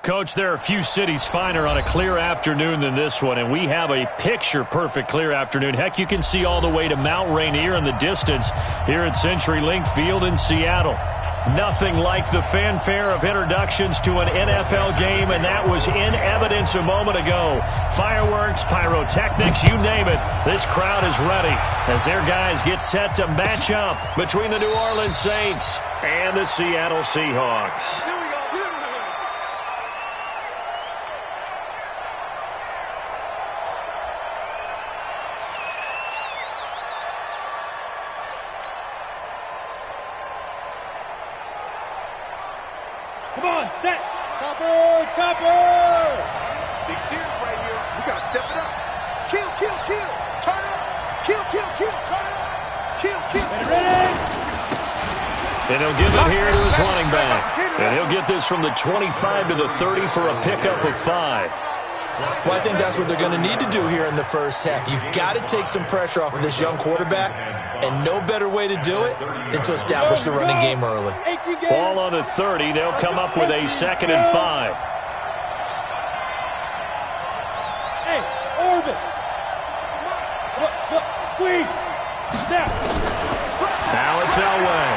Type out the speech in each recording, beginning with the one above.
Coach, there are a few cities finer on a clear afternoon than this one, and we have a picture-perfect clear afternoon. Heck, you can see all the way to Mount Rainier in the distance here at CenturyLink Field in Seattle. Nothing like the fanfare of introductions to an NFL game, and that was in evidence a moment ago. Fireworks, pyrotechnics, you name it. This crowd is ready as their guys get set to match up between the New Orleans Saints and the Seattle Seahawks. Come on, set. Chopper, chopper. Big series right here. We got to step it up. Kill, kill, kill. Turn up. Kill, kill, kill. Turn up. Kill, kill. Ready? And he'll give it here to his running back. And he'll get this from the 25 to the 30 for a pickup of 5. Well, I think that's what they're going to need to do here in the first half. You've got to take some pressure off of this young quarterback, and no better way to do it than to establish the running game early. Ball on the 30. They'll come up with a 2nd and 5. Hey, orbit. Look, squeeze. Step. Now it's Elway.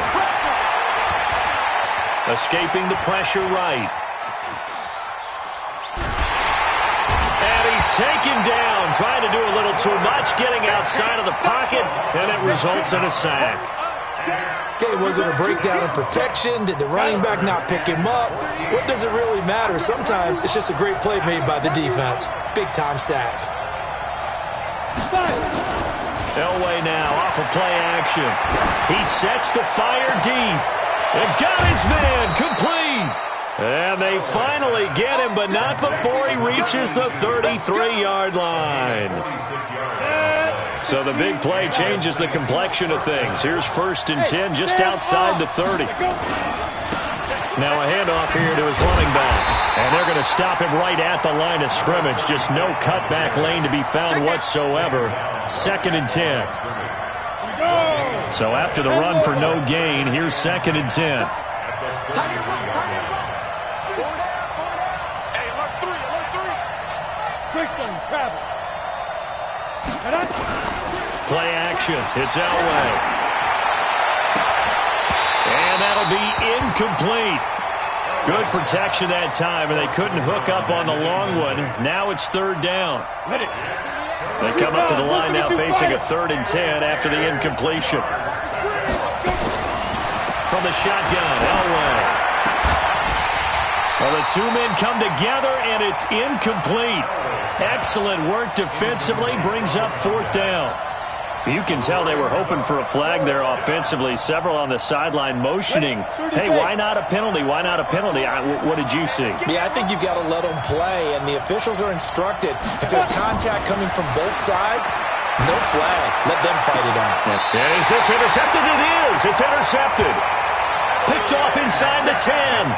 Escaping the pressure right. Taken down, trying to do a little too much, getting outside of the pocket, and it results in a sack. Okay, was it a breakdown in protection? Did the running back not pick him up? What does it really matter? Sometimes it's just a great play made by the defense. Big-time sack. Elway now off of play action. He sets to fire deep. And got his man complete. And they finally get him, but not before he reaches the 33-yard line. So the big play changes the complexion of things. Here's 1st and 10 just outside the 30. Now a handoff here to his running back. And they're going to stop him right at the line of scrimmage. Just no cutback lane to be found whatsoever. 2nd and 10. So after the run for no gain, here's 2nd and 10. Play action. It's Elway. And that'll be incomplete. Good protection that time, and they couldn't hook up on the long one. Now it's 3rd down. They come up to the line now facing a 3rd and 10 after the incompletion. From the shotgun, Elway. Well, the two men come together, and it's incomplete. Excellent work defensively, brings up 4th down. You can tell they were hoping for a flag there offensively. Several on the sideline motioning, hey, why not a penalty? Why not a penalty? What did you see? Yeah, I think you've got to let them play, and the officials are instructed. If there's contact coming from both sides, no flag. Let them fight it out. Yeah, is this intercepted? It is. It's intercepted. Picked off inside the 10.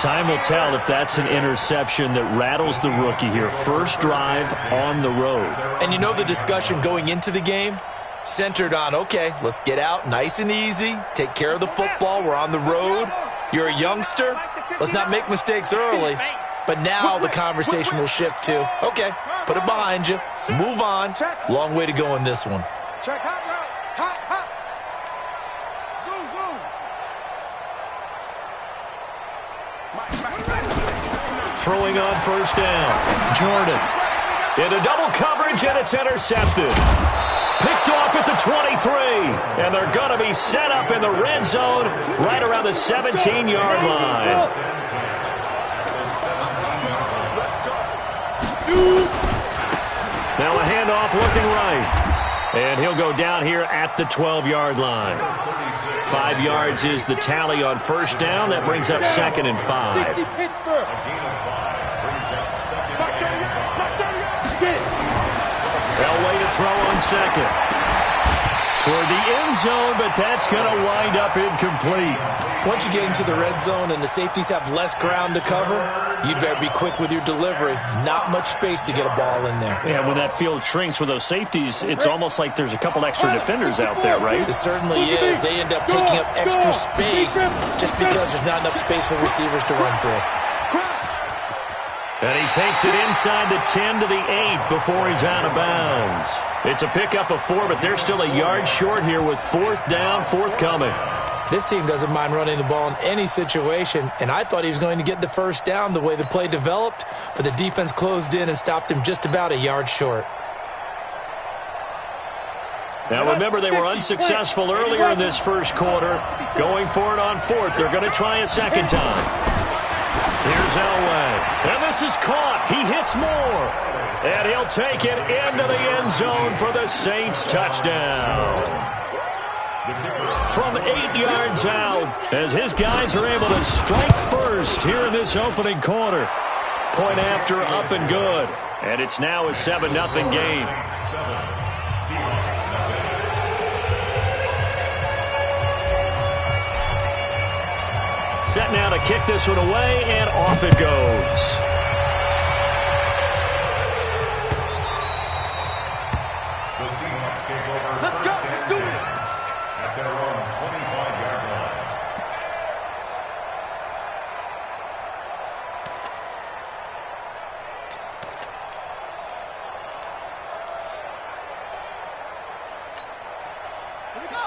Time will tell if that's an interception that rattles the rookie here. First drive on the road. And you know the discussion going into the game? Centered on, okay, let's get out nice and easy, take care of the football, we're on the road. You're a youngster, let's not make mistakes early. But now the conversation will shift to, okay, put it behind you, move on. Long way to go in this one. Check hot route. Hot. Throwing on 1st down. Jordan. Into double coverage, and it's intercepted. Picked off at the 23. And they're going to be set up in the red zone right around the 17-yard line. Now a handoff looking right. And he'll go down here at the 12-yard line. 5 yards is the tally on 1st down. That brings up 2nd and 5. Elway to throw on 2nd. Toward the end zone, but that's going to wind up incomplete. Once you get into the red zone and the safeties have less ground to cover, you'd better be quick with your delivery. Not much space to get a ball in there. Yeah, when that field shrinks with those safeties, it's almost like there's a couple extra defenders out there, right? It certainly is. They end up taking up extra space just because there's not enough space for receivers to run through. And he takes it inside the 10 to the 8 before he's out of bounds. It's a pickup of 4, but they're still a yard short here with 4th down, forthcoming. This team doesn't mind running the ball in any situation, and I thought he was going to get the first down the way the play developed, but the defense closed in and stopped him just about a yard short. Now remember, they were unsuccessful earlier in this first quarter. Going for it on 4th. They're going to try a second time. Here's Elway. And this is caught. He hits more. And he'll take it into the end zone for the Saints touchdown. From 8 yards out, as his guys are able to strike first here in this opening quarter. Point after, up and good. And it's now a 7-0 game. Set now to kick this one away, and off it goes. Let's go. Let's do it. At their own 25-yard line.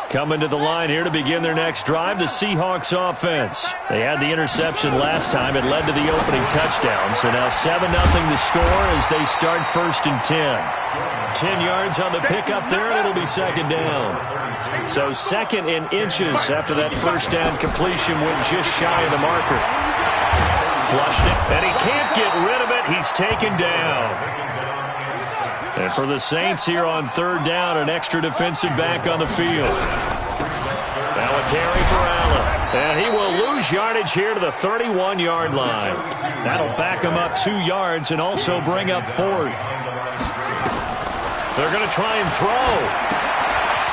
Coming to the line here to begin their next drive, the Seahawks offense. They had the interception last time. It led to the opening touchdown. So now 7-0 the score as they start 1st and 10. 10 yards on the pickup there, and it'll be 2nd down. So 2nd and inches after that first down completion went just shy of the marker. Flushed it, and he can't get rid of it. He's taken down. And for the Saints here on 3rd down, an extra defensive back on the field. Now a carry for Allen. And he will lose yardage here to the 31-yard line. That'll back him up 2 yards and also bring up 4th. They're going to try and throw.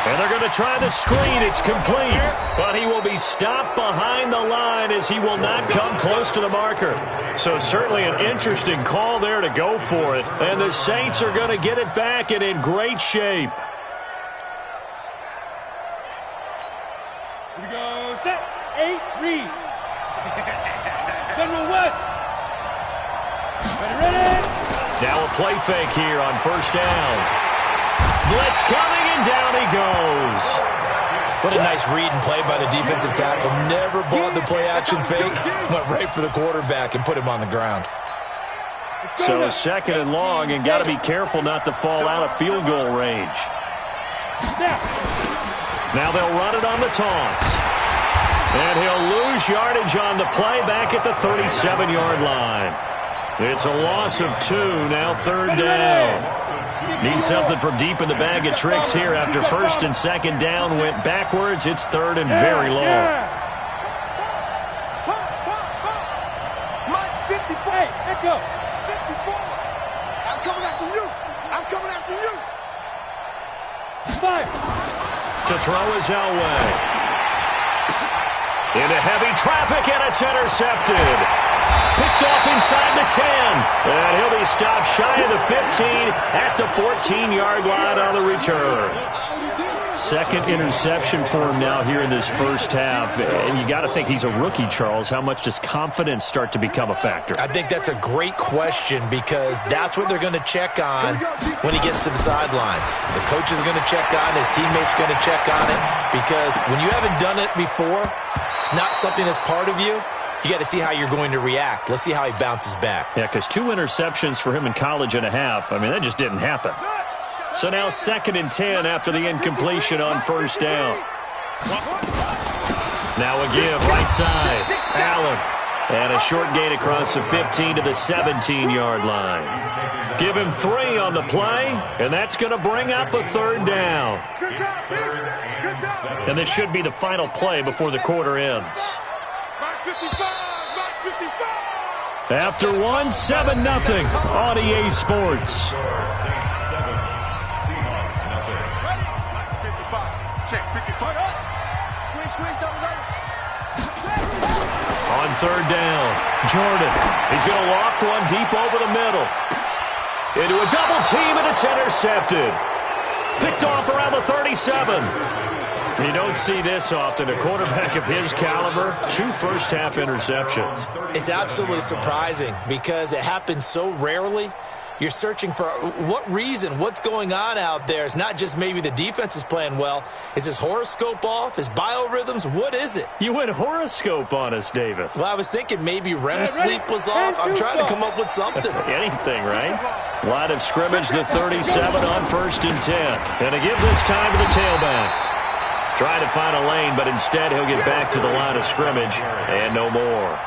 And they're going to try the screen. It's complete. But he will be stopped behind the line as he will not come close to the marker. So certainly an interesting call there to go for it. And the Saints are going to get it back and in great shape. Here we go. Set. 8, read. General West. Ready. Now a play fake here on 1st down. Blitz coming, and down he goes. What a nice read and play by the defensive tackle. Never bought the play-action fake. Went right for the quarterback and put him on the ground. So 2nd and long, and got to be careful not to fall out of field goal range. Now they'll run it on the toss. And he'll lose yardage on the play back at the 37-yard line. It's a loss of 2, now 3rd down. Need something from deep in the bag of tricks here after 1st and 2nd down went backwards. It's 3rd and very long. Mike 54. Hey, echo. 54. I'm coming after you. I'm coming after you. 5. To throw is Elway. Into heavy traffic, and it's intercepted. Picked off inside the 10. And he'll be stopped shy of the 15 at the 14-yard line on the return. 2nd interception for him now here in this first half. And you got to think he's a rookie, Charles. How much does confidence start to become a factor? I think that's a great question because that's what they're going to check on when he gets to the sidelines. The coach is going to check on it. His teammates going to check on it because when you haven't done it before, it's not something that's part of you. You got to see how you're going to react. Let's see how he bounces back. Yeah, because 2 interceptions for him in college and a half. I mean, that just didn't happen. So now 2nd and 10 after the incompletion on 1st down. Now a give right side. Allen. And a short gain across the 15 to the 17-yard line. Give him 3 on the play, and that's going to bring up a 3rd down. And this should be the final play before the quarter ends. After 1, 7-0 on EA Sports. On 3rd down, Jordan. He's going to loft one deep over the middle. Into a double team, and it's intercepted. Picked off around the 37. You don't see this often. A quarterback of his caliber, 2 first-half interceptions. It's absolutely surprising because it happens so rarely. You're searching for what reason, what's going on out there. It's not just maybe the defense is playing well. Is his horoscope off? His biorhythms? What is it? You went horoscope on us, Davis. Well, I was thinking maybe REM sleep was off. I'm trying to come up with something. Anything, right? Line of scrimmage, the 37 on 1st and 10. And to give this time to the tailback. Trying to find a lane, but instead he'll get back to the line of scrimmage. And no more.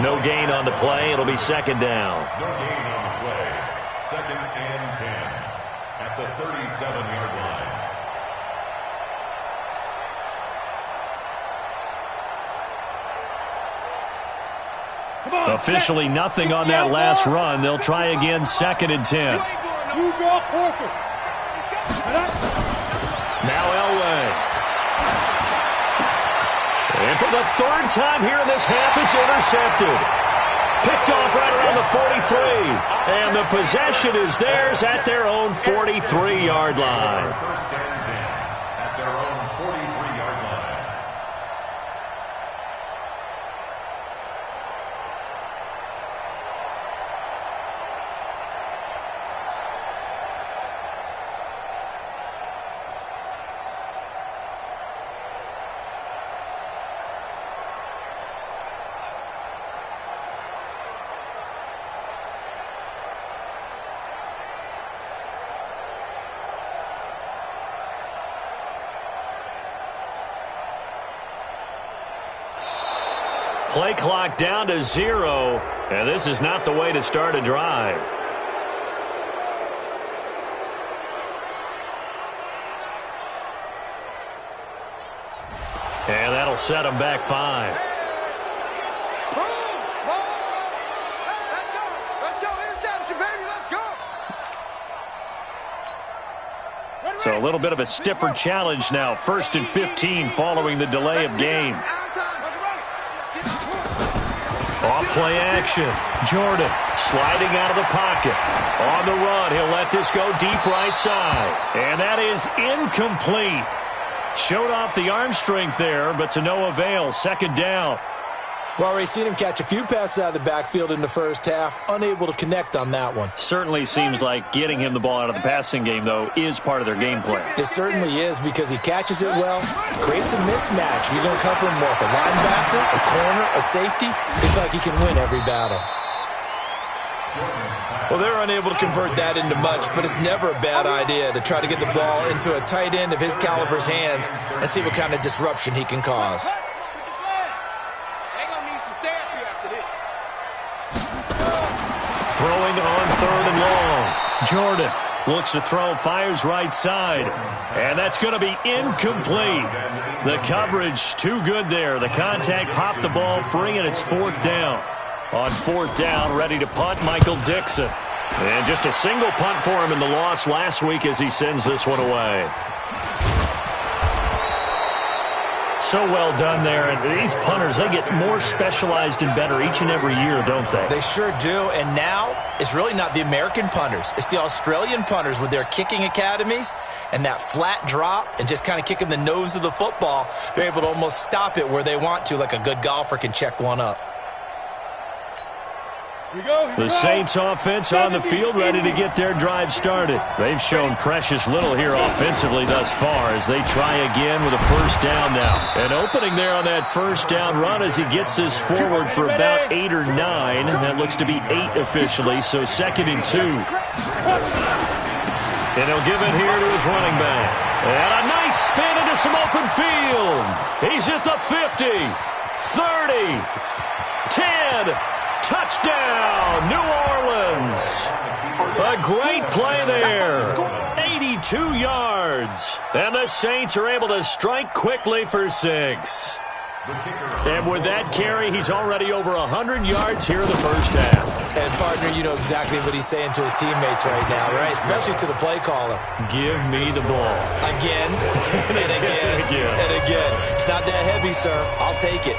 No gain on the play. It'll be 2nd down. No gain on the play. 2nd and 10 at the 37-yard line. Officially nothing on that last run. They'll try again, 2nd and 10. You draw Corker. Now Elway. And for the 3rd time here in this half, it's intercepted. Picked off right around the 43. And the possession is theirs at their own 43-yard line. 1st and 10 at their own 43-yard line. Play clock down to 0, and this is not the way to start a drive. And that'll set them back 5. Let's go. Interception, baby. Let's go. So a little bit of a stiffer challenge now. 1st and 15 following the delay of game. Off play action. Jordan sliding out of the pocket. On the run, he'll let this go deep right side. And that is incomplete. Showed off the arm strength there, but to no avail. 2nd down. Well, we've seen him catch a few passes out of the backfield in the 1st half. Unable to connect on that one. Certainly seems like getting him the ball out of the passing game, though, is part of their game plan. It certainly is because he catches it well, creates a mismatch. You're going to cover him with a linebacker, a corner, a safety. Looks like he can win every battle. Well, they're unable to convert that into much, but it's never a bad idea to try to get the ball into a tight end of his caliber's hands and see what kind of disruption he can cause. Throwing on 3rd and long. Jordan looks to throw, fires right side. And that's going to be incomplete. The coverage too good there. The contact popped the ball free, and it's 4th down. On 4th down, ready to punt, Michael Dixon. And just a single punt for him in the loss last week as he sends this one away. So well done there. And these punters, they get more specialized and better each and every year, don't they? They sure do. And now it's really not the American punters. It's the Australian punters with their kicking academies and that flat drop and just kind of kicking the nose of the football. They're able to almost stop it where they want to, like a good golfer can check one up. The Saints offense on the field, ready to get their drive started. They've shown precious little here offensively thus far as they try again with a 1st down now. An opening there on that 1st down run as he gets this forward for about 8 or 9. That looks to be 8 officially, so 2nd and 2. And he'll give it here to his running back. And a nice spin into some open field. He's at the 50, 30, 10. Touchdown, New Orleans. A great play there. 82 yards. And the Saints are able to strike quickly for 6. And with that carry, he's already over 100 yards here in the 1st half. And, partner, you know exactly what he's saying to his teammates right now, right? Especially to the play caller. Give me the ball. Again, and again, and again. It's not that heavy, sir. I'll take it.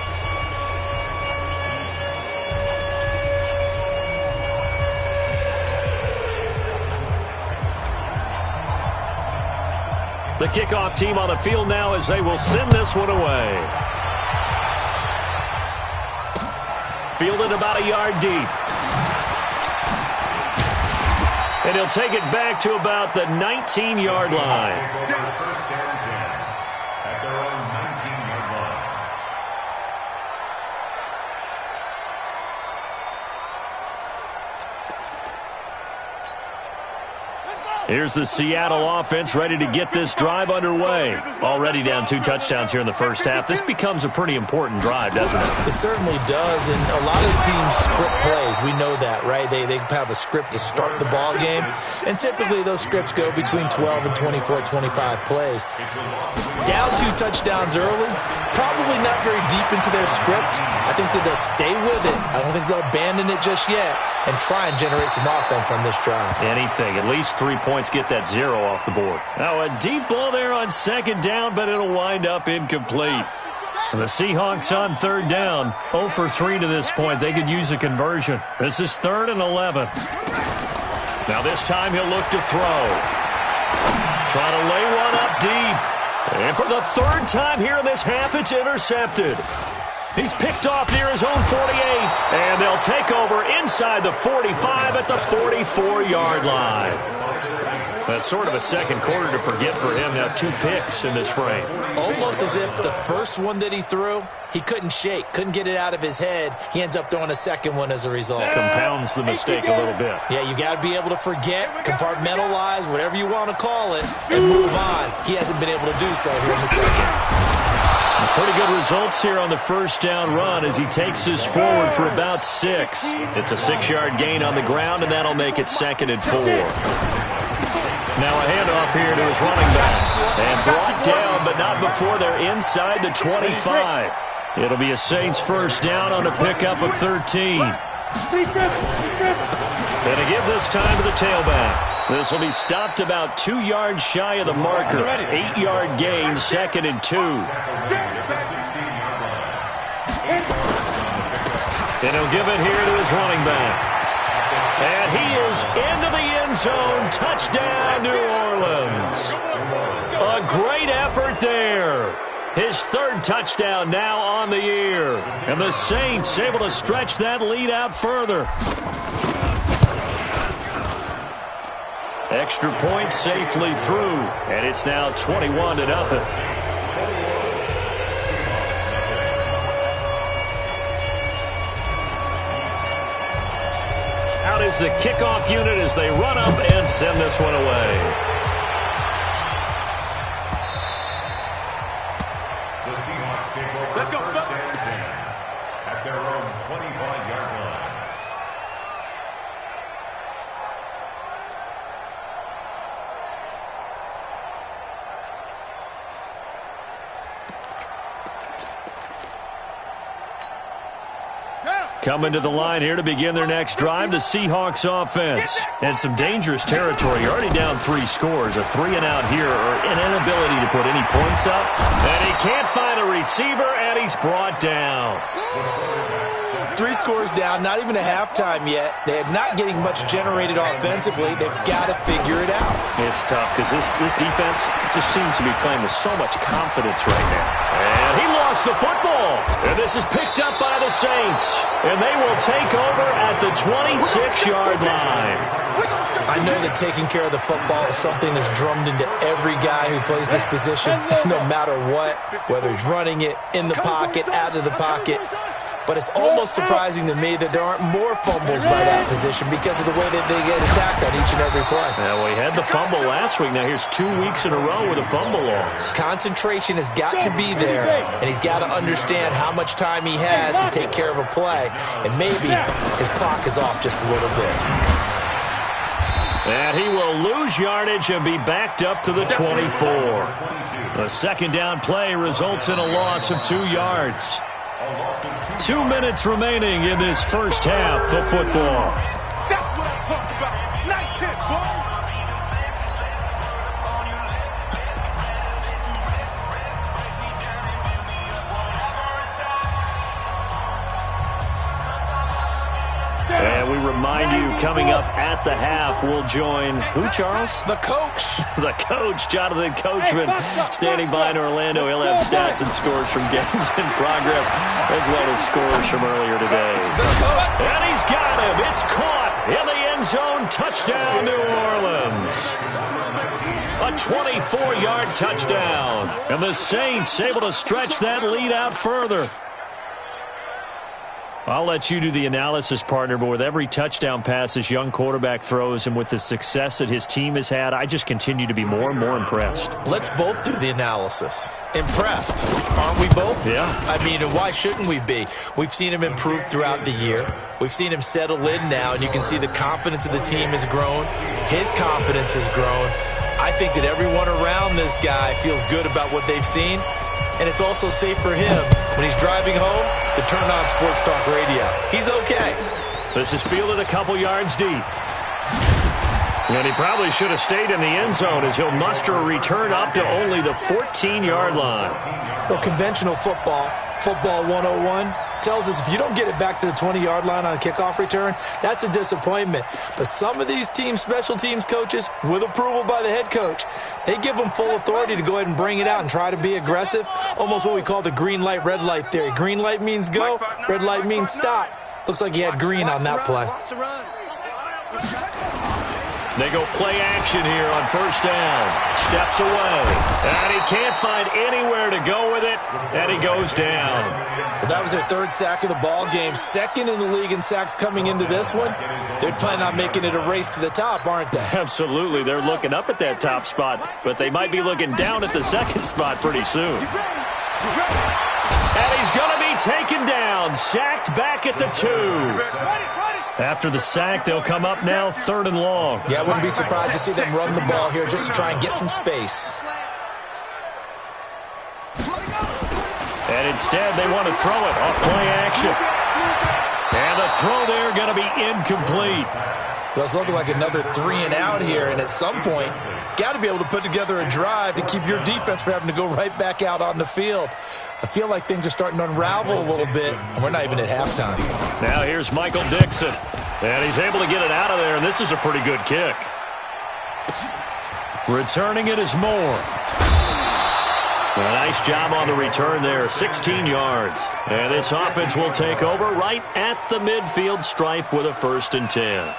The kickoff team on the field now as they will send this one away. Fielded about a yard deep. And he'll take it back to about the 19-yard line. First down 10 at their own 19-yard line. Here's the Seattle offense ready to get this drive underway. Already down 2 touchdowns here in the first half. This becomes a pretty important drive, doesn't it? It certainly does, and a lot of teams script plays. We know that, right? They have a script to start the ball game, and typically those scripts go between 12 and 24, 25 plays. Down 2 touchdowns early, probably not very deep into their script. I think that they'll stay with it. I don't think they'll abandon it just yet and try and generate some offense on this drive. Anything, at least 3 points, get that 0 off the board. Now a deep ball there on second down, but it'll wind up incomplete. And the Seahawks on third down, 0 for 3 to this point. They could use a conversion. This is 3rd and 11. Now this time he'll look to throw. Trying to lay one up deep. And for the 3rd time here in this half, it's intercepted. He's picked off near his own 48, and they'll take over inside the 45 at the 44-yard line. That's sort of a second quarter to forget for him. Now 2 picks in this frame. Almost as if the first one that he threw, he couldn't shake, couldn't get it out of his head. He ends up throwing a second one as a result. Compounds the mistake a little bit. Yeah, you got to be able to forget, compartmentalize, whatever you want to call it, and move on. He hasn't been able to do so here in the second. Pretty good results here on the first down run as he takes us forward for about 6. It's a 6-yard gain on the ground, and that'll make it 2nd and 4. Now a handoff here to his running back. And brought down, but not before they're inside the 25. It'll be a Saints first down on a pickup of 13. And to give this time to the tailback. This will be stopped about 2 yards shy of the marker. 8-yard gain, 2nd and 2. And he'll give it here to his running back. And he is into the end zone. Touchdown, New Orleans. A great effort there. His 3rd touchdown now on the year. And the Saints able to stretch that lead out further. Extra point safely through. And it's now 21-0. Out is the kickoff unit as they run up and send this one away. The Seahawks take over first and 10 at their own 25-yard line. Coming to the line here to begin their next drive, the Seahawks offense. And some dangerous territory. You're already down 3 scores. A 3-and-out here, or an inability to put any points up. And he can't find a receiver, and he's brought down. 3 scores down, not even a halftime yet. They're not getting much generated offensively. They've got to figure it out. It's tough because this defense just seems to be playing with so much confidence right now. And he lost the football. And this is picked up by the Saints. And they will take over at the 26-yard line. I know that taking care of the football is something that's drummed into every guy who plays this position, no matter what, whether he's running it, in the pocket, out of the pocket. But it's almost surprising to me that there aren't more fumbles by that position because of the way that they get attacked on each and every play. Now, we had the fumble last week. Now, here's 2 weeks in a row with a fumble loss. Concentration has got to be there, and he's got to understand how much time he has to take care of a play. And maybe his clock is off just a little bit. And he will lose yardage and be backed up to the 24. The second down play results in a loss of 2 yards. 2 minutes remaining in this first half of football. That's what I'm talking about. Nice hit, boy. And we remind you, coming up at the half, we'll join who, Charles? The coach. The coach, Jonathan Coachman, standing by in Orlando. He'll have stats and scores from games in progress, as well as scores from earlier today. And he's got him. It's caught in the end zone. Touchdown, New Orleans. A 24-yard touchdown. And the Saints able to stretch that lead out further. I'll let you do the analysis, partner, but with every touchdown pass this young quarterback throws and with the success that his team has had, I just continue to be more and more impressed. Let's both do the analysis. Impressed. Aren't we both? Yeah. I mean, and why shouldn't we be? We've seen him improve throughout the year. We've seen him settle in now, and you can see the confidence of the team has grown. His confidence has grown. I think that everyone around this guy feels good about what they've seen, and it's also safe for him when he's driving home to turn on Sports Talk Radio. He's okay. This is fielded a couple yards deep. And he probably should have stayed in the end zone as he'll muster a return up to only the 14-yard line. Well, conventional football 101, tells us if you don't get it back to the 20-yard line on a kickoff return, that's a disappointment. But some of these teams, special teams coaches, with approval by the head coach, they give them full authority to go ahead and bring it out and try to be aggressive, almost what we call the green light, red light theory. Green light means go, red light means stop. Looks like he had green on that play. They go play action here on first down. Steps away. And he can't find anywhere to go with it. And he goes down. Well, that was their third sack of the ball game. Second in the league in sacks coming into this one. They're planning on making it a race to the top, aren't they? Absolutely. They're looking up at that top spot. But they might be looking down at the second spot pretty soon. And he's going to be taken down. Sacked back at the 2. After the sack, they'll come up now 3rd and long. Yeah, I wouldn't be surprised to see them run the ball here just to try and get some space. And instead, they want to throw it off play action. And the throw there going to be incomplete. Well, it's looking like another 3 and out here, and at some point, got to be able to put together a drive to keep your defense from having to go right back out on the field. I feel like things are starting to unravel a little bit, and we're not even at halftime. Now here's Michael Dixon, and he's able to get it out of there, and this is a pretty good kick. Returning it is Moore. A nice job on the return there, 16 yards. And this offense will take over right at the midfield stripe with a 1st and 10.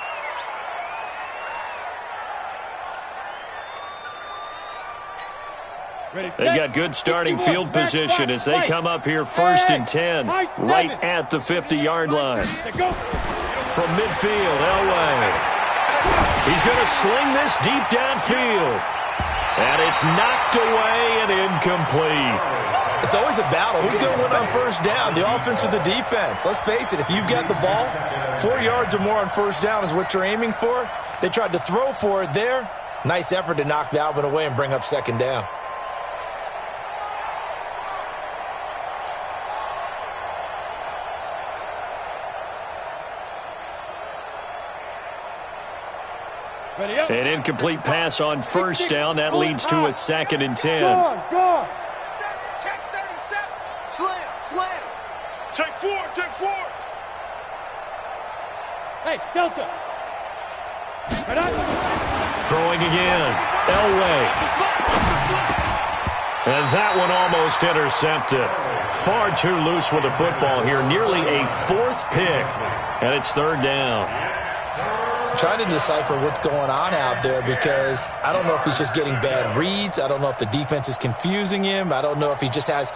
They've got good starting field position as they come up here 1st and 10, right at the 50-yard line. From midfield, Elway. He's going to sling this deep downfield. And it's knocked away and incomplete. It's always a battle. Who's going to win on first down, the offense or the defense? Let's face it, if you've got the ball, 4 yards or more on first down is what you're aiming for. They tried to throw for it there. Nice effort to knock Valvin away and bring up 2nd down. An incomplete pass on 1st down. That leads to a 2nd and 10. Go. Check 37. Slam. Check 4. Hey, Delta. Right on. Throwing again. Elway. And that one almost intercepted. Far too loose with the football here. Nearly a 4th pick. And it's 3rd down. Trying to decipher what's going on out there because I don't know if he's just getting bad reads. I don't know if the defense is confusing him. I don't know if he just has,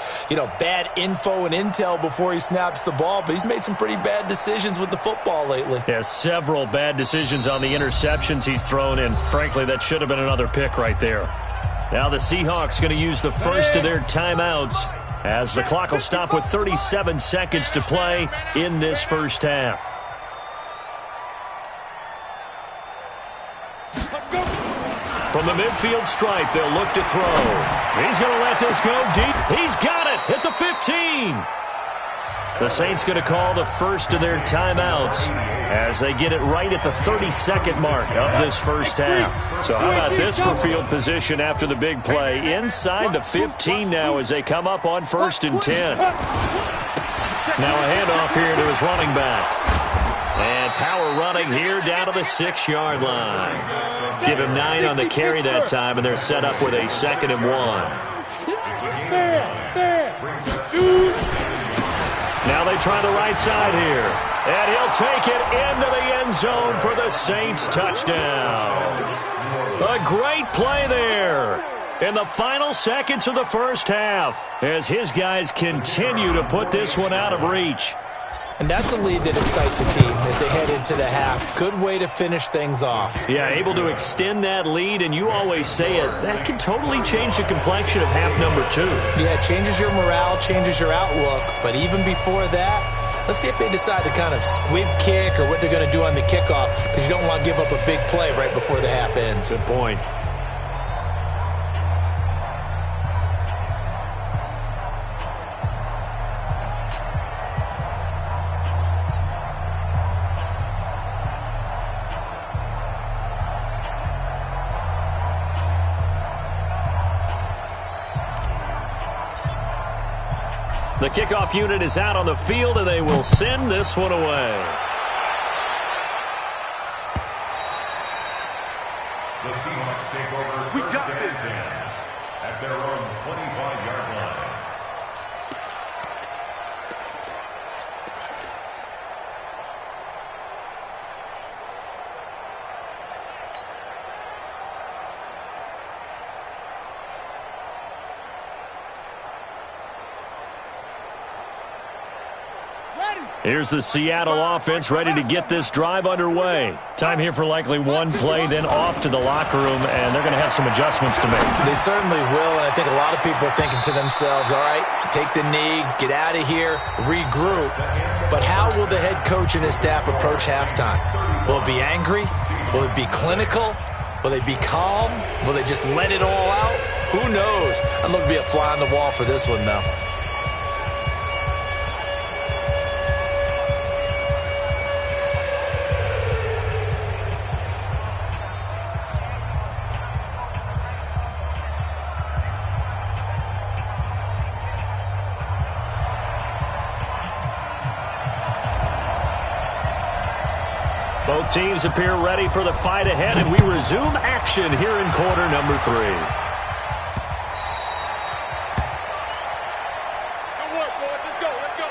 bad info and intel before he snaps the ball. But he's made some pretty bad decisions with the football lately. Yeah, several bad decisions on the interceptions he's thrown, and frankly, that should have been another pick right there. Now the Seahawks going to use the first of their timeouts as the clock will stop with 37 seconds to play in this first half. From the midfield stripe, they'll look to throw. He's going to let this go deep. He's got it at the 15. The Saints going to call the first of their timeouts as they get it right at the 32nd mark of this first half. So how about this for field position after the big play? Inside the 15 now as they come up on 1st and 10. Now a handoff here to his running back. And power running here down to the 6-yard line. Give him 9 on the carry that time, and they're set up with a 2nd and 1. Now they try the right side here. And he'll take it into the end zone for the Saints touchdown. A great play there in the final seconds of the first half as his guys continue to put this one out of reach. And that's a lead that excites a team as they head into the half. Good way to finish things off. Yeah, able to extend that lead, and you always say it, that can totally change the complexion of half number 2. Yeah, it changes your morale, changes your outlook. But even before that, let's see if they decide to kind of squib kick or what they're going to do on the kickoff, because you don't want to give up a big play right before the half ends. Good point. The kickoff unit is out on the field, and they will send this one away. The Seahawks take over We got first and this. 10 at their own 25-yard line. Here's the Seattle offense ready to get this drive underway. Time here for likely one play, then off to the locker room, and they're going to have some adjustments to make. They certainly will, and I think a lot of people are thinking to themselves, all right, take the knee, get out of here, regroup. But how will the head coach and his staff approach halftime? Will it be angry? Will it be clinical? Will they be calm? Will they just let it all out? Who knows? I'm going to be a fly on the wall for this one, though. Both teams appear ready for the fight ahead, and we resume action here in quarter number 3. Good work, boys. Let's go. Let's go.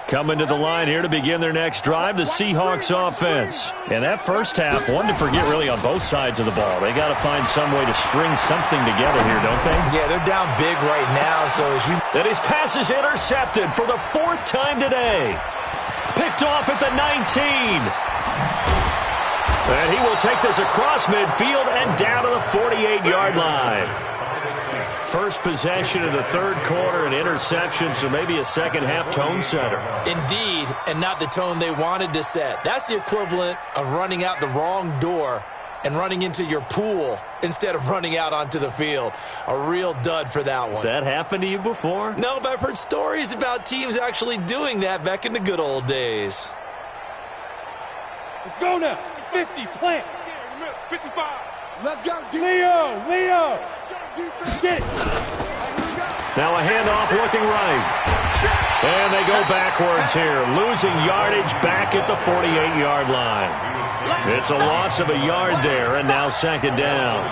Coming to the line here to begin their next drive, the Seahawks offense. And that first half, one to forget really on both sides of the ball. They got to find some way to string something together here, don't they? Yeah, they're down big right now, so as you... And his pass is intercepted for the 4th time today. Picked off at the 19. And he will take this across midfield and down to the 48-yard line. First possession of the third quarter, an interception, so maybe a second-half tone setter. Indeed, and not the tone they wanted to set. That's the equivalent of running out the wrong door and running into your pool instead of running out onto the field. A real dud for that one. Has that happened to you before? No, but I've heard stories about teams actually doing that back in the good old days. Let's go now. 50, plant. 55. Let's go, Leo. Get it. Now a handoff looking right. And they go backwards here, losing yardage back at the 48-yard line. It's a loss of a yard there, and now second down.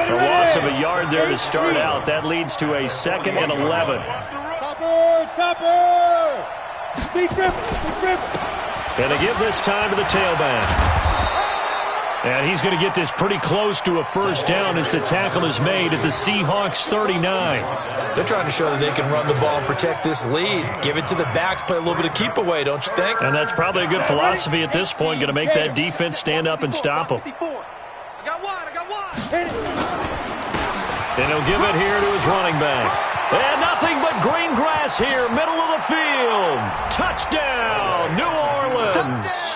A loss of a yard there to start out. That leads to a 2nd and 11. Topper. Deep dribble. And they give this time to the tailback. And he's going to get this pretty close to a first down as the tackle is made at the Seahawks 39. They're trying to show that they can run the ball and protect this lead. Give it to the backs, play a little bit of keep away, don't you think? And that's probably a good philosophy at this point, going to make that defense stand up and stop them. I got one. And he'll give it here to his running back. And nothing but green grass here, middle of the field. Touchdown, New Orleans.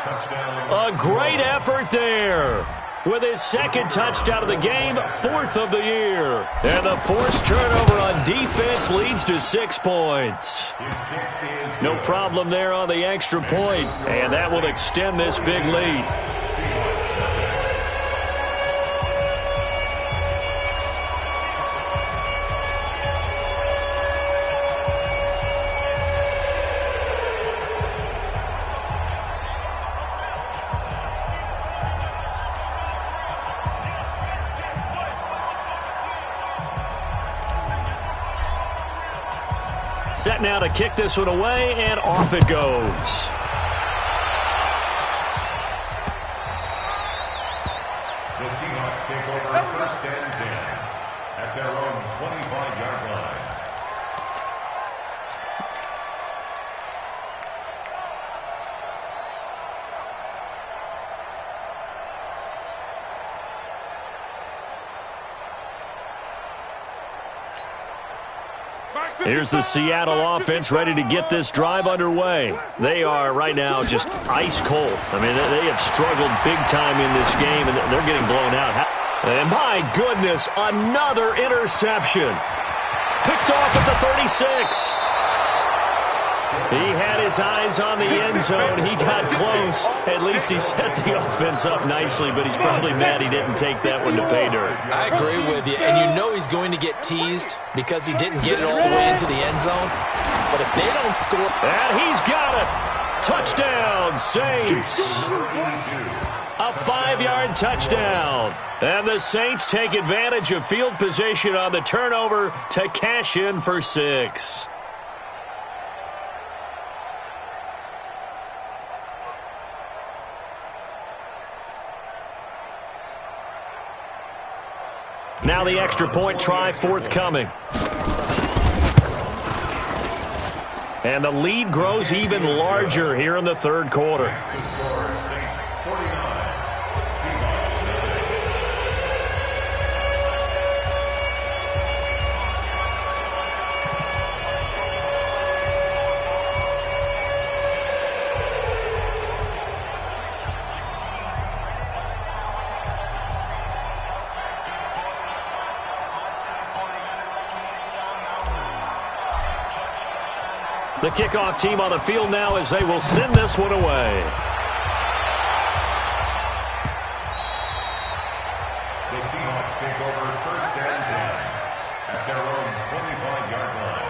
A great effort there. with his second touchdown of the game, 4th of the year. And the forced turnover on defense leads to 6 points. No problem there on the extra point, and that will extend this big lead. Set now to kick this one away, and off it goes. The Seahawks take over 1st and 10 at their own 25-yard line. Here's the Seattle offense ready to get this drive underway. They are right now just ice cold. I mean, they have struggled big time in this game, and they're getting blown out. And my goodness, another interception. Picked off at the 36. He had his eyes on the end zone. He got close. At least he set the offense up nicely, but he's probably mad he didn't take that one to pay dirt. I agree with you, and you know he's going to get teased because he didn't get it all the way into the end zone. But if they don't score... And he's got it. Touchdown, Saints. A 5-yard touchdown. And the Saints take advantage of field position on the turnover to cash in for 6. Now the extra point try forthcoming. And the lead grows even larger here in the 3rd quarter. The kickoff team on the field now as they will send this one away. The Seahawks take over 1st and 10 at their own 25-yard line.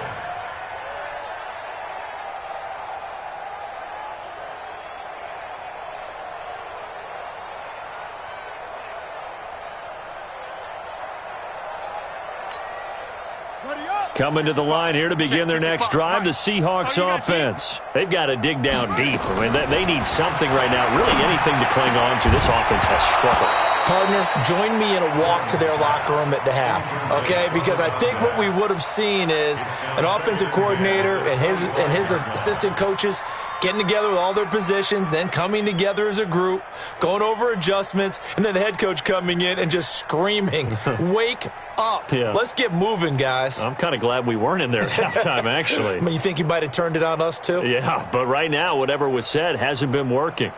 Coming to the line here to begin their next drive, the Seahawks offense. They've got to dig down deep. I mean, they need something right now, really anything to cling on to. This offense has struggled. Partner, join me in a walk to their locker room at the half, okay? Because I think what we would have seen is an offensive coordinator and his assistant coaches getting together with all their positions, then coming together as a group, going over adjustments, and then the head coach coming in and just screaming, wake up. Yeah. Let's get moving, guys. I'm kind of glad we weren't in there at halftime, actually. I mean, you think you might have turned it on us, too? Yeah, but right now, whatever was said hasn't been working.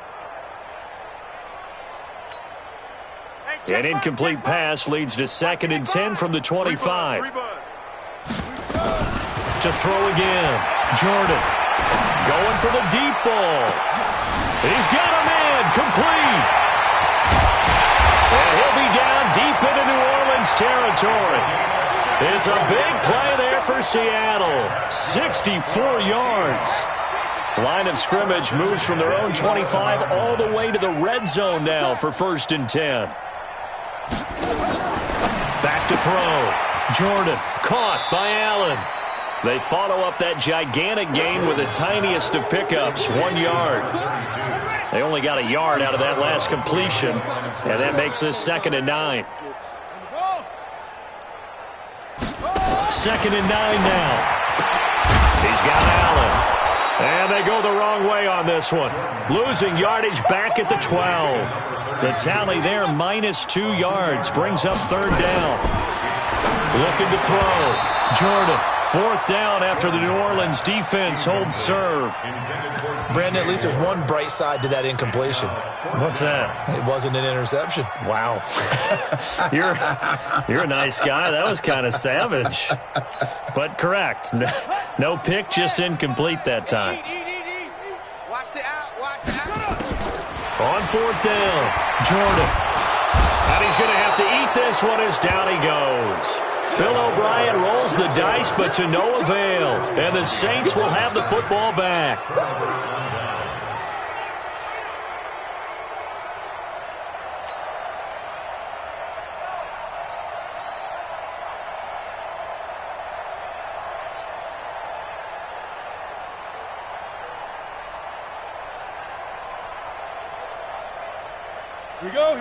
An incomplete pass leads to 2nd and 10 from the 25. To throw again. Jordan going for the deep ball. He's got a man complete. And he'll be down deep into New Orleans territory. It's a big play there for Seattle. 64 yards. Line of scrimmage moves from their own 25 all the way to the red zone now for 1st and 10. Back to throw. Jordan caught by Allen. They follow up that gigantic gain with the tiniest of pickups, 1 yard. They only got a yard out of that last completion, and that makes this 2nd and 9. 2nd and 9 now. He's got Allen. And they go the wrong way on this one. Losing yardage back at the 12. The tally there, -2 yards, brings up 3rd down. Looking to throw. Jordan 4th down after the New Orleans defense holds serve. Brandon, at least there's one bright side to that incompletion. What's that? It wasn't an interception. Wow. You're a nice guy. That was kind of savage. But correct. No pick, just incomplete that time. Watch the out. Watch the out. On 4th down, Jordan. And he's going to have to eat this one as down he goes. Bill O'Brien rolls the dice, but to no avail. And the Saints will have the football back.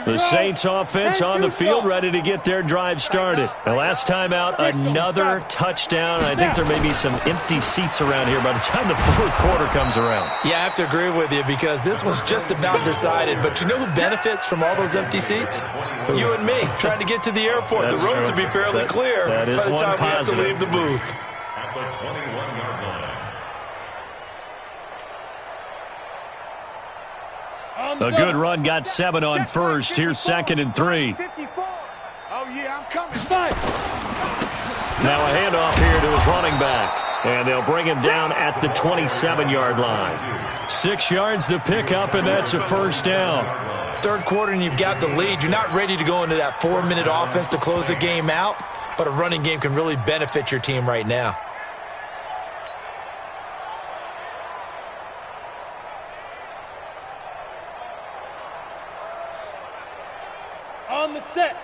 The Saints offense on the field, ready to get their drive started. The last time out, another touchdown. I think there may be some empty seats around here by the time the 4th quarter comes around. Yeah, I have to agree with you because this one's just about decided. But you know who benefits from all those empty seats? You and me, trying to get to the airport. That's the roads true. will be fairly clear by the time we have to leave the booth. At the 21-yard line. A good run got 7 on first. Here's 2nd and 3. 54. Oh, yeah, I'm coming. Now a handoff here to his running back. And they'll bring him down at the 27-yard line. 6 yards the pickup, and that's a 1st down. 3rd quarter and you've got the lead. You're not ready to go into that 4-minute offense to close the game out, but a running game can really benefit your team right now. On the set.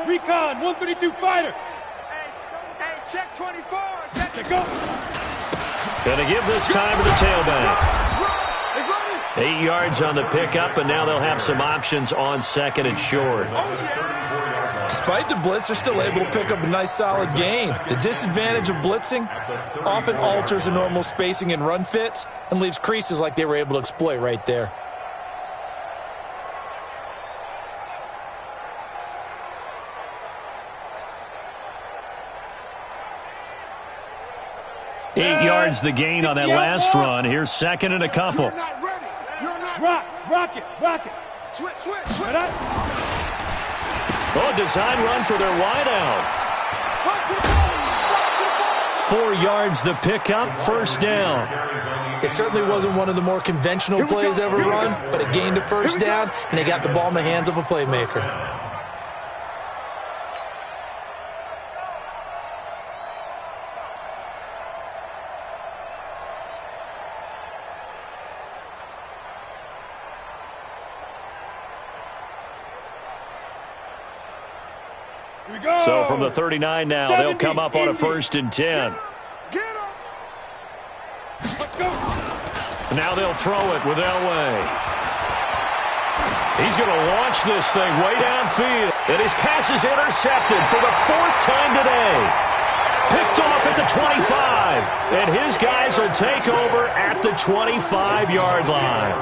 Recon, 132 fighter. Hey, check 24. Check Go. Gonna give this time to the tailback. 8 yards on the pickup, and now they'll have some options on 2nd and short. Despite the blitz, they're still able to pick up a nice solid gain. The disadvantage of blitzing often alters the normal spacing and run fits and leaves creases like they were able to exploit right there. Eight yards the gain on that last run. Here's 2nd and a couple. You're not ready. You're not Rock it. Switch. Oh, design run for their wideout. 4 yards the pickup, 1st down. It certainly wasn't one of the more conventional plays ever run, but it gained a 1st down, and they got the ball in the hands of a playmaker. So from the 39 now, they'll come up on a 1st and 10. Get him. Let's go. Now they'll throw it with Elway. He's going to launch this thing way downfield. And his pass is intercepted for the 4th time today. Picked off at the 25. And his guys will take over at the 25-yard line.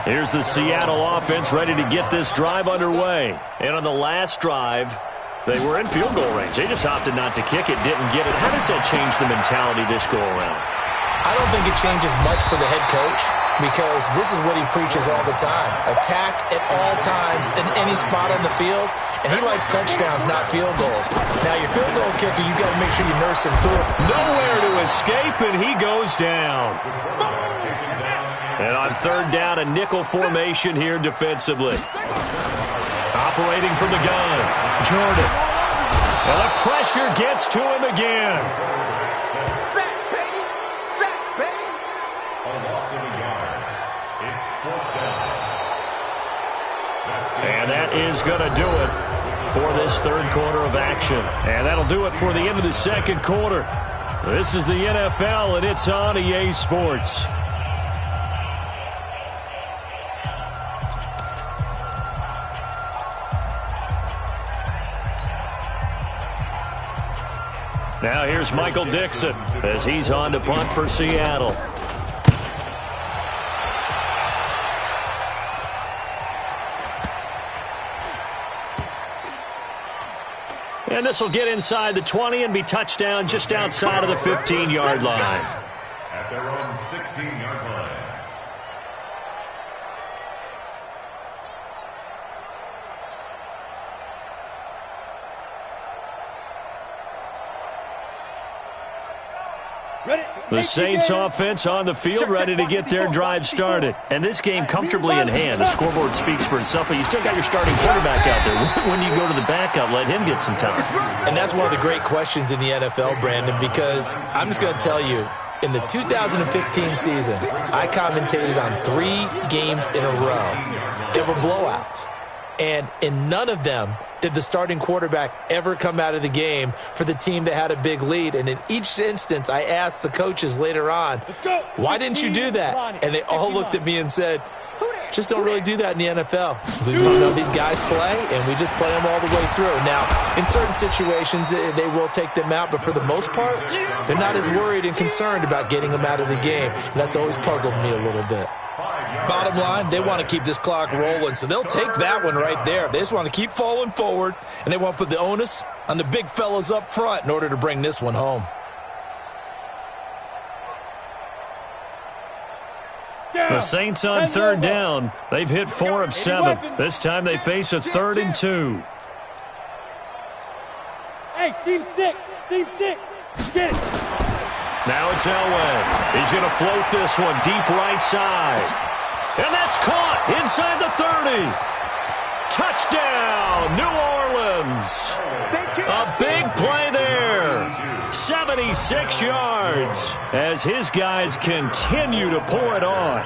Here's the Seattle offense ready to get this drive underway. And on the last drive, they were in field goal range. They just opted not to kick it, didn't get it. How does that change the mentality this go-around? I don't think it changes much for the head coach because this is what he preaches all the time. Attack at all times in any spot on the field, and he likes touchdowns, not field goals. Now, your field goal kicker, you got to make sure you nurse him through. Nowhere to escape, and he goes down. And on 3rd down, a nickel formation here defensively. Operating from the gun, Jordan. And the pressure gets to him again. Sack, baby. A loss of a yard. It's 4th down. And that is going to do it for this 3rd quarter of action. And that'll do it for the end of the 2nd quarter. This is the NFL, and it's on EA Sports. Now here's Michael Dixon as he's on to punt for Seattle. And this will get inside the 20 and be touchdown just outside of the 15-yard line. At their own 16-yard line. The Saints offense on the field, ready to get their drive started. And this game comfortably in hand. The scoreboard speaks for itself, but you still got your starting quarterback out there. When you go to the backup, let him get some time. And that's one of the great questions in the NFL, Brandon, because I'm just going to tell you, in the 2015 season, I commentated on 3 games in a row. They were blowouts. And in none of them did the starting quarterback ever come out of the game for the team that had a big lead. And in each instance, I asked the coaches later on, why didn't you do that? And they all looked at me and said, just don't really do that in the NFL. These guys play, and we just play them all the way through. Now, in certain situations, they will take them out, but for the most part, they're not as worried and concerned about getting them out of the game. And that's always puzzled me a little bit. Bottom line, they want to keep this clock rolling, so they'll take that one right there. They just want to keep falling forward, and they want to put the onus on the big fellas up front in order to bring this one home. The Saints on third down. They've hit 4 of 7. This time they face a 3rd and 2. Hey, seam 6. Get it. Now it's Elway. He's going to float this one deep right side. And that's caught inside the 30. Touchdown, New Orleans. A big play there. 76 yards as his guys continue to pour it on.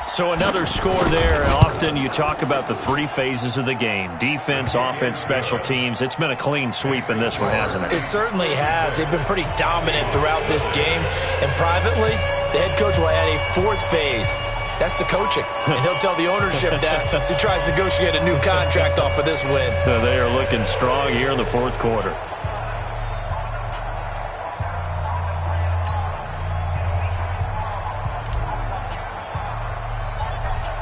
So another score there. Often you talk about the 3 phases of the game. Defense, offense, special teams. It's been a clean sweep in this one, hasn't it? It certainly has. They've been pretty dominant throughout this game. And privately, the head coach will add a 4th phase. That's the coaching. And he'll tell the ownership that as he tries to negotiate a new contract off of this win. They are looking strong here in the 4th quarter.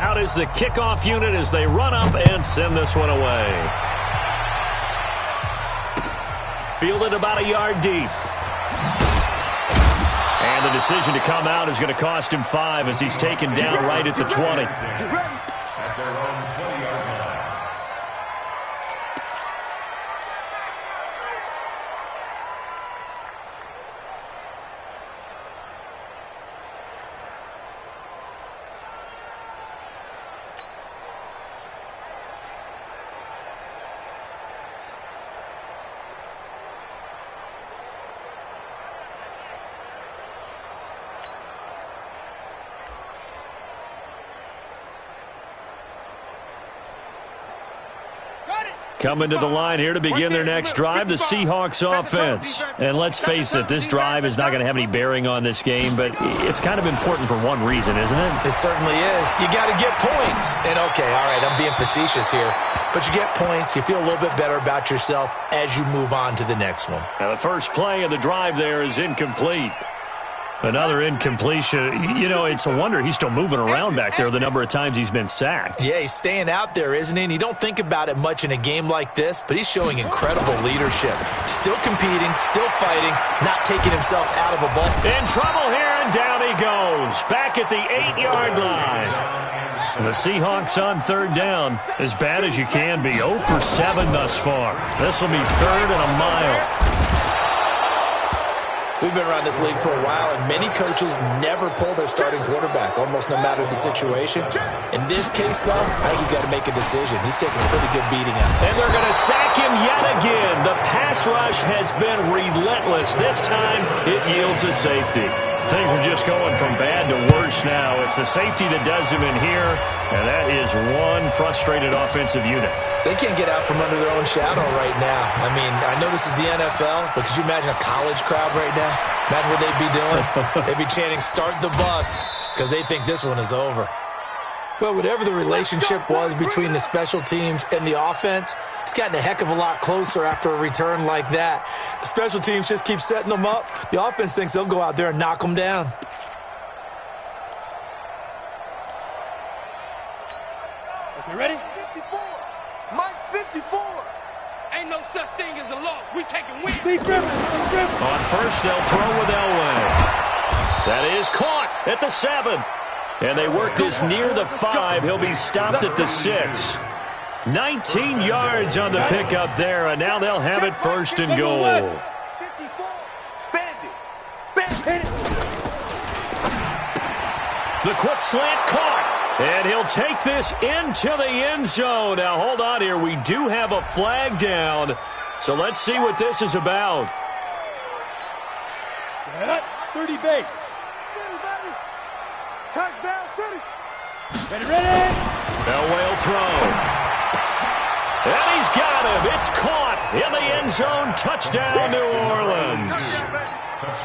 Out is the kickoff unit as they run up and send this one away. Fielded about a yard deep. And the decision to come out is going to cost him 5 as he's taken down right at the 20. At their own 20-yard line. Coming to the line here to begin their next drive, the Seahawks offense. And let's face it, this drive is not going to have any bearing on this game, but it's kind of important for one reason, isn't it? It certainly is. You got to get points. And, okay, all right, I'm being facetious here. But you get points, you feel a little bit better about yourself as you move on to the next one. Now the first play of the drive there is incomplete. Another incompletion. You know, it's a wonder he's still moving around back there the number of times he's been sacked. Yeah, he's staying out there, isn't he? And you don't think about it much in a game like this, but he's showing incredible leadership. Still competing, still fighting, not taking himself out of a ball. In trouble here, and down he goes. Back at the 8-yard line. The Seahawks on third down, as bad as you can be. 0 for 7 thus far. This will be 3rd and a mile. We've been around this league for a while, and many coaches never pull their starting quarterback, almost no matter the situation. In this case, though, I think he's got to make a decision. He's taking a pretty good beating out. And they're going to sack him yet again. The pass rush has been relentless. This time, it yields a safety. Things are just going from bad to worse now. It's a safety that does him in here, and that is one frustrated offensive unit. They can't get out from under their own shadow right now. I mean, I know this is the NFL, but could you imagine a college crowd right now? Imagine what they'd be doing. They'd be chanting, "Start the bus," because they think this one is over. Well, whatever the relationship was between the special teams and the offense, it's gotten a heck of a lot closer after a return like that. The special teams just keep setting them up. The offense thinks they'll go out there and knock them down. Okay, ready? 54. Mike 54. Ain't no such thing as a loss. We taking wins. On first, they'll throw with Elway. That is caught at the 7. And they work this near the 5. He'll be stopped at the 6. 19 yards on the pickup there, and now they'll have it first and goal. The quick slant caught. And he'll take this into the end zone. Now, hold on here. We do have a flag down. So let's see what this is about. 30 base. Touchdown, City. Ready. Elway will throw. And he's got him. It's caught in the end zone. Touchdown, New Orleans.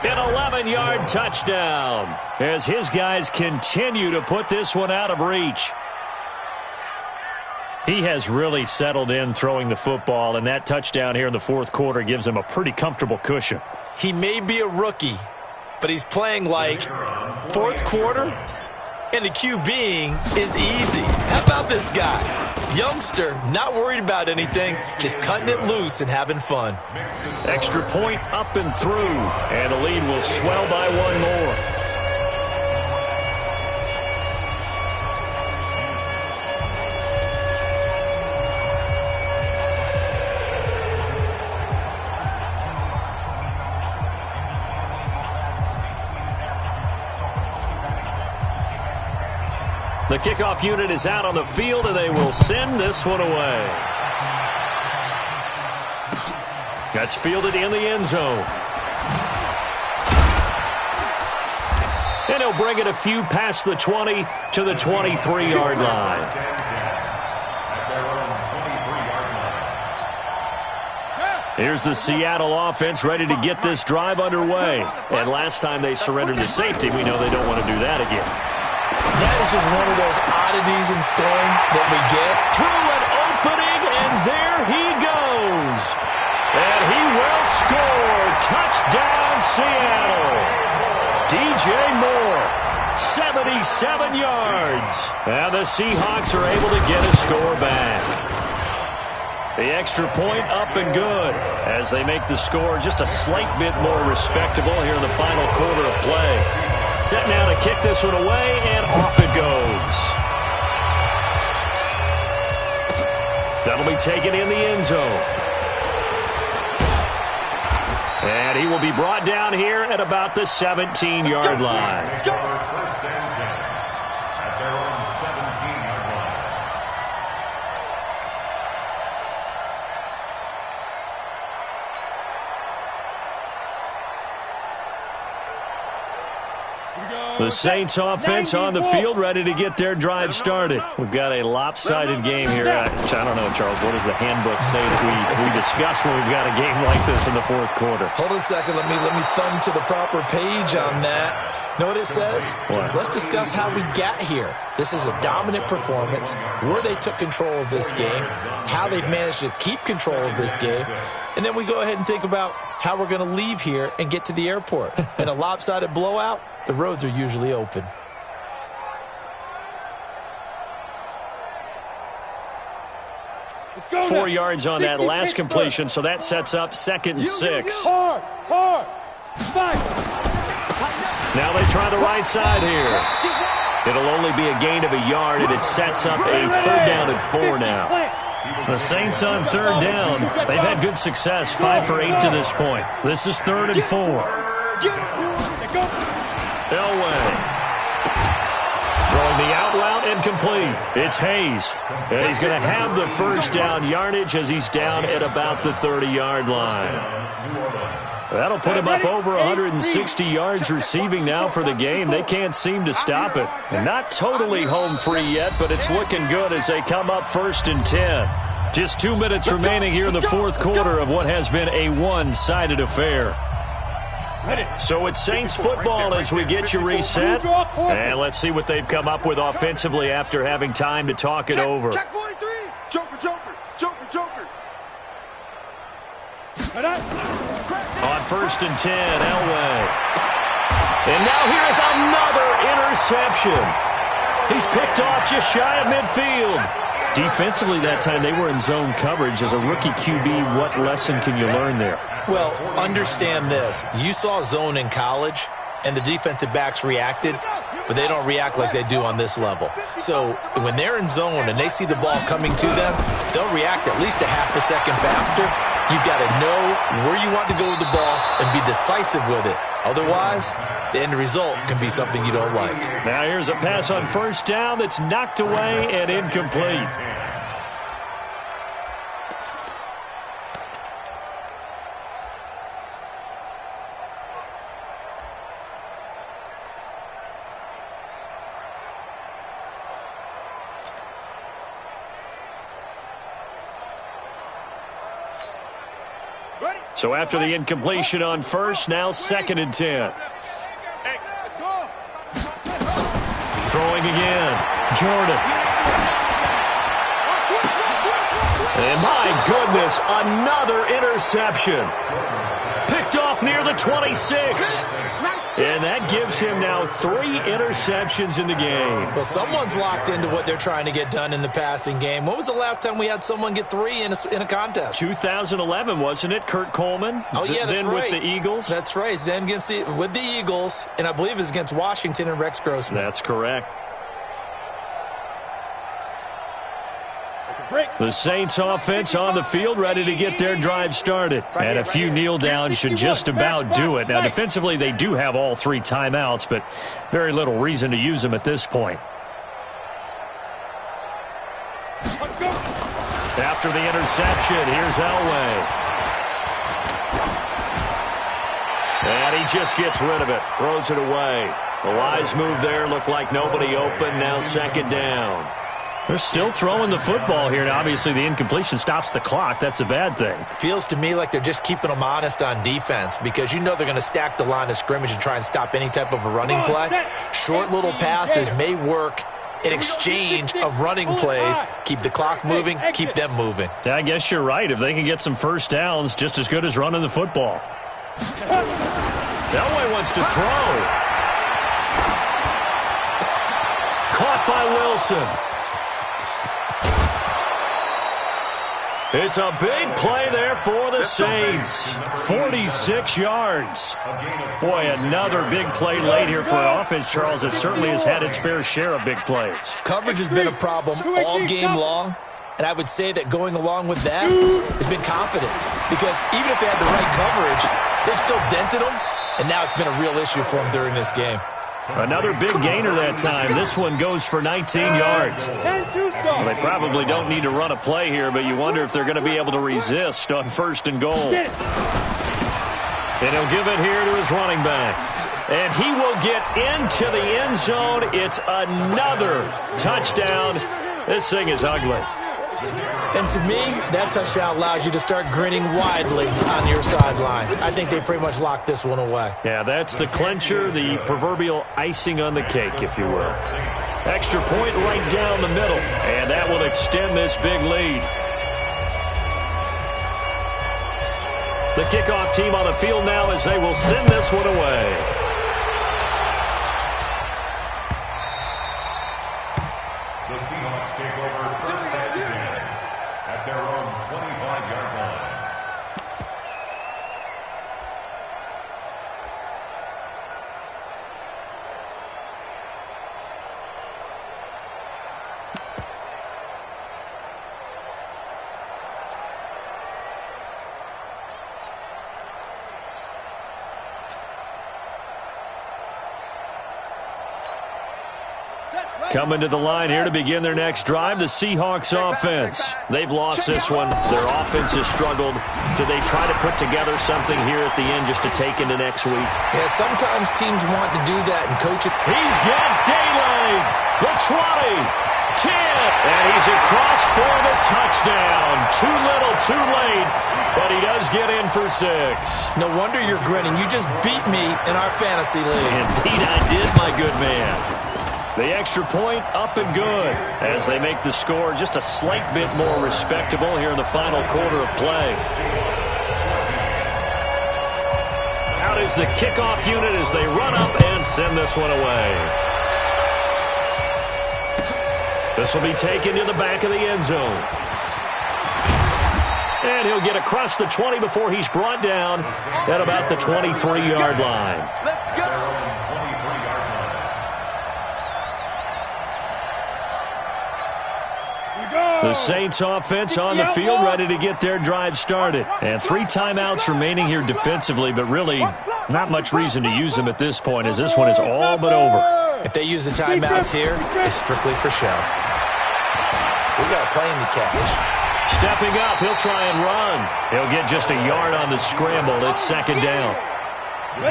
An 11-yard touchdown as his guys continue to put this one out of reach. He has really settled in throwing the football, and that touchdown here in the fourth quarter gives him a pretty comfortable cushion. He may be a rookie, but he's playing like fourth quarter, and the QBing is easy. How about this guy? Youngster, not worried about anything, just cutting it loose and having fun. Extra point up and through, and the lead will swell by one more. The kickoff unit is out on the field, and they will send this one away. That's fielded in the end zone. And he'll bring it a few past the 20 to the 23-yard line. Here's the Seattle offense ready to get this drive underway. And last time they surrendered the safety, we know they don't want to do that again. That is just one of those oddities in scoring that we get. Through an opening, and there he goes. And he will score. Touchdown, Seattle. DJ Moore, 77 yards. And the Seahawks are able to get a score back. The extra point up and good as they make the score just a slight bit more respectable here in the final quarter of play. Set now to kick this one away, and off it goes. That'll be taken in the end zone. And he will be brought down here at about the 17-yard line. First and 10 at their own 17-yard line. The Saints offense on the field, ready to get their drive started. We've got a lopsided game here. I don't know, Charles, what does the handbook say that we discuss when we've got a game like this in the fourth quarter? Hold on a second. Let me thumb to the proper page on that. Know what it says? What? Let's discuss how we got here. This is a dominant performance, where they took control of this game, how they've managed to keep control of this game, and then we go ahead and think about how we're going to leave here and get to the airport. In a lopsided blowout, the roads are usually open. Let's go 4 now. yards on that last completion, so that sets up 2nd and 6. Hard. Fight. Now they try the right side here. It'll only be a gain of a yard, and it sets up a 3rd down and 4 now. The Saints on 3rd down. They've had good success, 5 for 8 to this point. This is 3rd and 4. Elway. Throwing the out route and complete. It's Hayes. And he's going to have the first down yardage as he's down at about the 30-yard line. That'll put him up over 160 yards receiving now for the game. They can't seem to stop it. Not totally home free yet, but it's looking good as they come up 1st and 10. Just 2 minutes remaining here in the fourth quarter of what has been a one-sided affair. So it's Saints football as we get you reset. And let's see what they've come up with offensively after having time to talk it over. Check 43. Joker. On 1st and 10, Elway. And now here's another interception. He's picked off just shy of midfield. Defensively that time, they were in zone coverage. As a rookie QB, what lesson can you learn there? Well, understand this. You saw zone in college, and the defensive backs reacted, but they don't react like they do on this level. So when they're in zone and they see the ball coming to them, they'll react at least a half a second faster. You've got to know where you want to go with the ball and be decisive with it. Otherwise, the end result can be something you don't like. Now here's a pass on first down that's knocked away and incomplete. So after the incompletion on first, now 2nd and 10. Throwing again. Jordan. And my goodness, another interception. Picked off near the 26. And that gives him now 3 interceptions in the game. Well, someone's locked into what they're trying to get done in the passing game. When was the last time we had someone get 3 in a contest? 2011, wasn't it? Kurt Coleman? Oh, yeah, that's then right. With the Eagles? That's right. It's then with the Eagles, and I believe it's against Washington and Rex Grossman. That's correct. The Saints offense on the field, ready to get their drive started. And a few kneel downs should just about do it. Now, defensively, they do have all 3 timeouts, but very little reason to use them at this point. After the interception, here's Elway. And he just gets rid of it, throws it away. The wise move there, looked like nobody open, now 2nd down. They're still throwing the football here. Now, obviously, the incompletion stops the clock. That's a bad thing. Feels to me like they're just keeping them honest on defense because you know they're going to stack the line of scrimmage and try and stop any type of a running play. Short little passes may work in exchange of running plays. Keep the clock moving, keep them moving. Yeah, I guess you're right. If they can get some first downs, just as good as running the football. Elway wants to throw. Caught by Wilson. It's a big play there for the Saints. 46 yards. Boy, another big play late here for an offense, Charles. It certainly has had its fair share of big plays. Coverage has been a problem all game long, and I would say that going along with that has been confidence. Because even if they had the right coverage, they've still dented them, and now it's been a real issue for them during this game. Another big gainer that time. This one goes for 19 yards. Well, they probably don't need to run a play here, but you wonder if they're going to be able to resist on 1st and goal. And he'll give it here to his running back. And he will get into the end zone. It's another touchdown. This thing is ugly. And to me, that touchdown allows you to start grinning widely on your sideline. I think they pretty much locked this one away. Yeah, that's the clincher, the proverbial icing on the cake, if you will. Extra point right down the middle, and that will extend this big lead. The kickoff team on the field now as they will send this one away. The Seahawks take over 1st and 10 at their own 25-yard line. Coming to the line here to begin their next drive, the Seahawks offense. They've lost this one. Their offense has struggled. Do they try to put together something here at the end just to take into next week? Yeah, sometimes teams want to do that and coach it. He's got Daylay, the 20, 10, and he's across for the touchdown. Too little, too late, but he does get in for 6. No wonder you're grinning. You just beat me in our fantasy league. Indeed I did, my good man. The extra point up and good as they make the score just a slight bit more respectable here in the final quarter of play. Out is the kickoff unit as they run up and send this one away. This will be taken to the back of the end zone. And he'll get across the 20 before he's brought down at about the 23-yard line. Let's go. The Saints offense on the field ready to get their drive started. And 3 timeouts remaining here defensively, but really not much reason to use them at this point as this one is all but over. If they use the timeouts here, it's strictly for show. We got a plane to catch. Stepping up, he'll try and run. He'll get just a yard on the scramble. It's second down.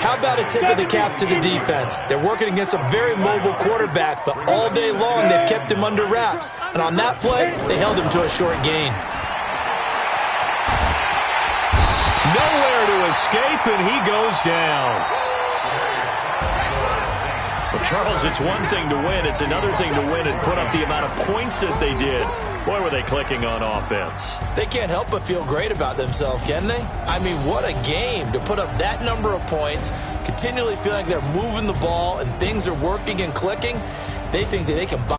How about a tip of the cap to the defense? They're working against a very mobile quarterback, but all day long they've kept him under wraps. And on that play, they held him to a short gain. Nowhere to escape, and he goes down. Well, Charles, it's one thing to win. It's another thing to win and put up the amount of points that they did. Boy, were they clicking on offense. They can't help but feel great about themselves, can they? I mean, what a game to put up that number of points, continually feeling like they're moving the ball and things are working and clicking. They think that they can buy